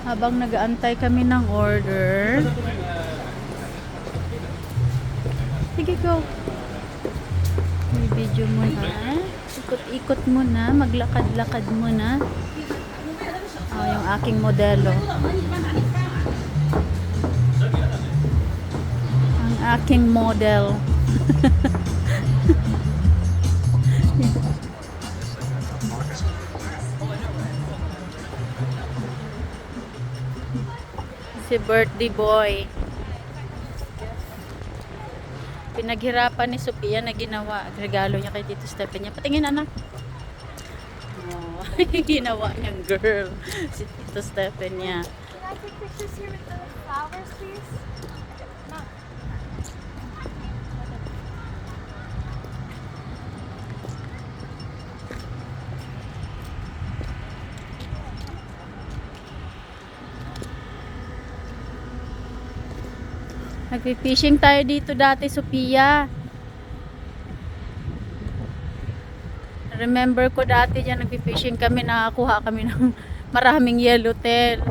Habang nag-aantay kami ng order. Sige, go. May video muna. Ikot-ikot muna. Maglakad-lakad muna. Oh, yung aking modelo. Ang aking model. Si birthday boy. Pinaghirapan ni Sophia na ginawa. Regalo niya kay Tito Stephanie. Patingin, anak. Oh, ginawa niyang girl. Si Tito Stephanie. Can I take pictures here with the flowers, please? No. Nagpi-fishing tayo dito dati, Sophia. Remember ko dati dyan, nagpi-fishing kami, nakakuha kami ng maraming yellowtail.